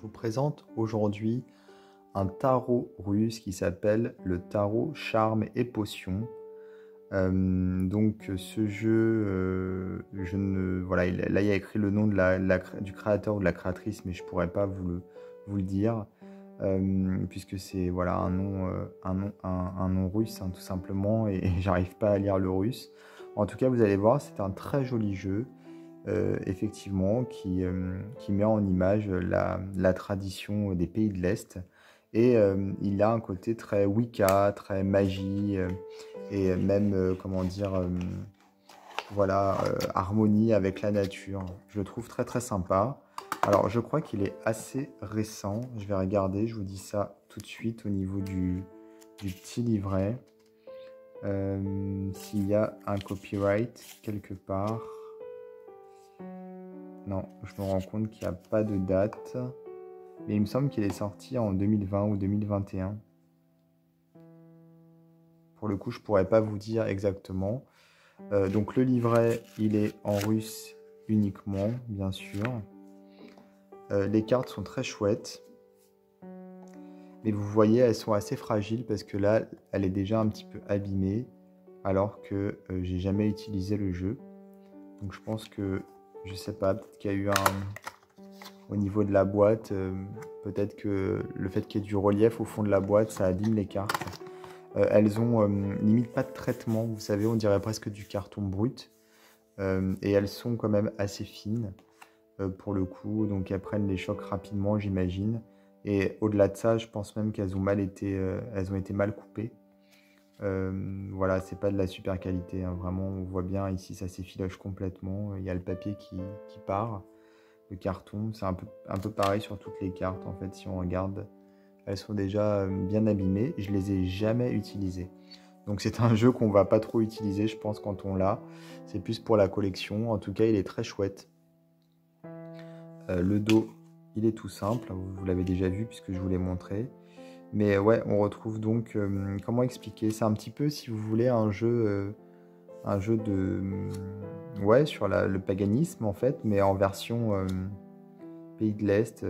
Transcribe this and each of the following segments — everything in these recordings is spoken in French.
Je vous présente aujourd'hui un tarot russe qui s'appelle le tarot Charme et Potion. Ce jeu, je ne, voilà, là il y a écrit le nom de du créateur ou de la créatrice, mais je pourrais pas vous le dire, puisque c'est voilà, un nom russe, hein, tout simplement, et j'arrive pas à lire le russe. En tout cas, vous allez voir, c'est un très joli jeu. Effectivement, qui met en image la tradition des pays de l'Est. Et il a un côté très Wicca, très magie, et même, comment dire, voilà, harmonie avec la nature. Je le trouve très très sympa. Alors, je crois qu'il est assez récent. Je vais regarder, je vous dis ça tout de suite au niveau du petit livret. S'il y a un copyright quelque part. Non, je me rends compte qu'il n'y a pas de date. Mais il me semble qu'il est sorti en 2020 ou 2021. Pour le coup, je ne pourrais pas vous dire exactement. Donc le livret, il est en russe uniquement, bien sûr. Les cartes sont très chouettes. Mais vous voyez, elles sont assez fragiles parce que là, elle est déjà un petit peu abîmée. Alors que j'ai jamais utilisé le jeu. Donc je pense que, je sais pas, peut-être qu'il y a eu au niveau de la boîte, peut-être que le fait qu'il y ait du relief au fond de la boîte, ça abîme les cartes. Elles ont limite pas de traitement, vous savez, on dirait presque du carton brut. Et elles sont quand même assez fines pour le coup, donc elles prennent les chocs rapidement, j'imagine. Et au-delà de ça, je pense même qu'elles ont elles ont été mal coupées. Voilà, c'est pas de la super qualité, hein. Vraiment, on voit bien ici, ça s'effiloche complètement. Il y a le papier qui part. Le carton, c'est un peu pareil sur toutes les cartes en fait, si on regarde, elles sont déjà bien abîmées. Je les ai jamais utilisées. Donc c'est un jeu qu'on va pas trop utiliser, je pense, quand on l'a. C'est plus pour la collection. En tout cas, il est très chouette. Le dos, il est tout simple. Vous l'avez déjà vu puisque je vous l'ai montré. Mais ouais, on retrouve donc, comment expliquer? C'est un petit peu, si vous voulez, un jeu de, ouais, sur le paganisme en fait, mais en version pays de l'Est.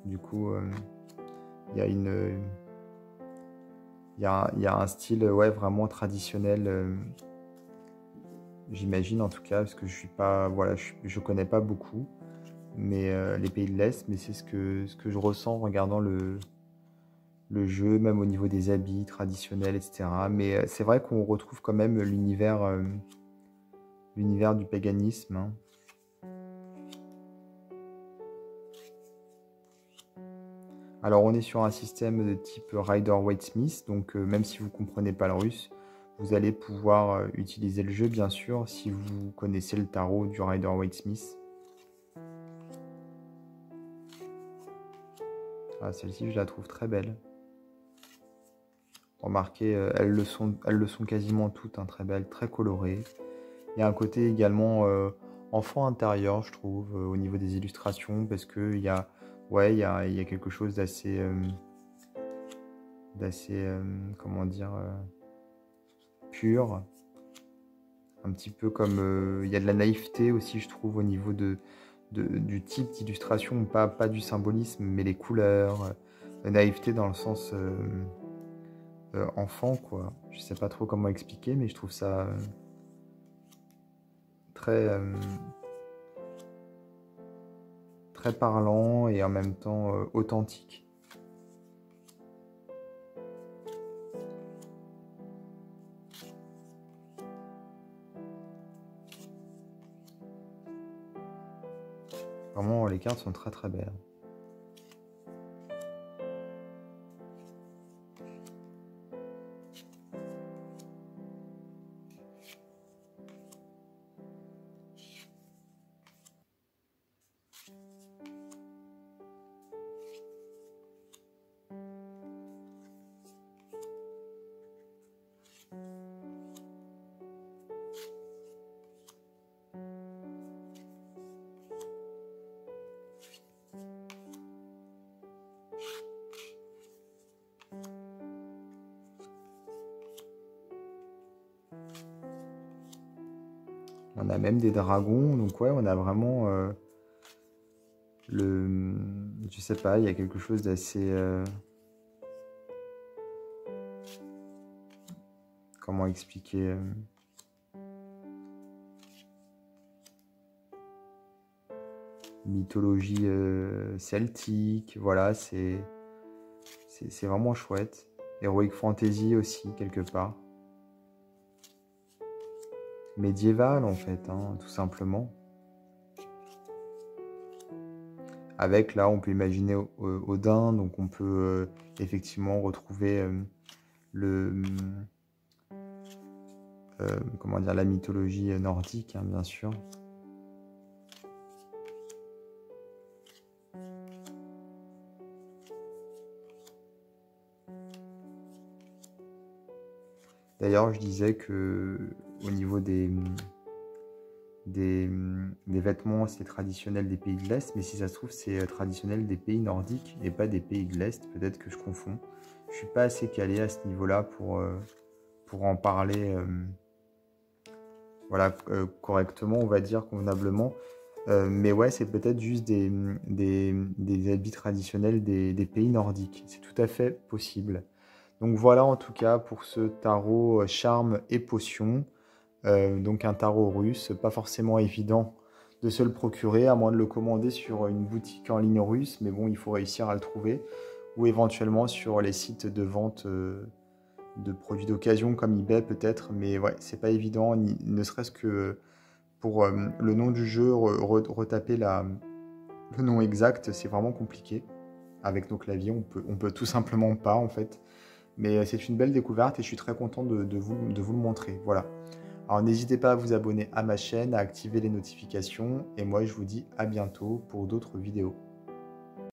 Du coup, il y a il y a un style, ouais, vraiment traditionnel. J'imagine en tout cas, parce que je suis pas, voilà, je connais pas beaucoup, mais les pays de l'Est, mais c'est ce que je ressens en regardant le jeu, même au niveau des habits traditionnels, etc. Mais c'est vrai qu'on retrouve quand même l'univers du paganisme, hein. Alors on est sur un système de type Rider-Waite-Smith, donc même si vous ne comprenez pas le russe, vous allez pouvoir utiliser le jeu, bien sûr, si vous connaissez le tarot du Rider-Waite-Smith. Ah, celle-ci, je la trouve très belle. Remarquez, elles le sont quasiment toutes, hein, très belles, très colorées. Il y a un côté également enfant intérieur, je trouve, au niveau des illustrations, parce que ouais, il y a quelque chose comment dire, pur. Un petit peu comme il y a de la naïveté aussi, je trouve, au niveau du type d'illustration, pas du symbolisme, mais les couleurs. La naïveté dans le sens enfant, quoi. Je sais pas trop comment expliquer, mais je trouve ça très, très parlant et en même temps authentique. Vraiment, les cartes sont très très belles. On a même des dragons, donc ouais, on a vraiment je sais pas, il y a quelque chose d'assez... comment expliquer mythologie celtique, voilà, c'est vraiment chouette. Heroic Fantasy aussi, quelque part. Médiéval, en fait, hein, tout simplement. Avec, là, on peut imaginer Odin, donc on peut effectivement retrouver comment dire, la mythologie nordique, hein, bien sûr. D'ailleurs, je disais que au niveau des vêtements, c'est traditionnel des pays de l'Est, mais si ça se trouve, c'est traditionnel des pays nordiques et pas des pays de l'Est. Peut-être que je confonds. Je suis pas assez calé à ce niveau-là pour en parler voilà, correctement, on va dire, convenablement. Mais ouais, c'est peut-être juste des habits traditionnels des pays nordiques. C'est tout à fait possible. Donc voilà en tout cas pour ce tarot charme et potion. Donc un tarot russe, pas forcément évident de se le procurer, à moins de le commander sur une boutique en ligne russe, mais bon, il faut réussir à le trouver, ou éventuellement sur les sites de vente de produits d'occasion comme eBay peut-être, mais ouais, c'est pas évident, ne serait-ce que pour le nom du jeu, retaper le nom exact, c'est vraiment compliqué. Avec nos claviers, on peut tout simplement pas en fait. Mais c'est une belle découverte et je suis très content de vous le montrer. Voilà. Alors n'hésitez pas à vous abonner à ma chaîne, à activer les notifications et moi je vous dis à bientôt pour d'autres vidéos.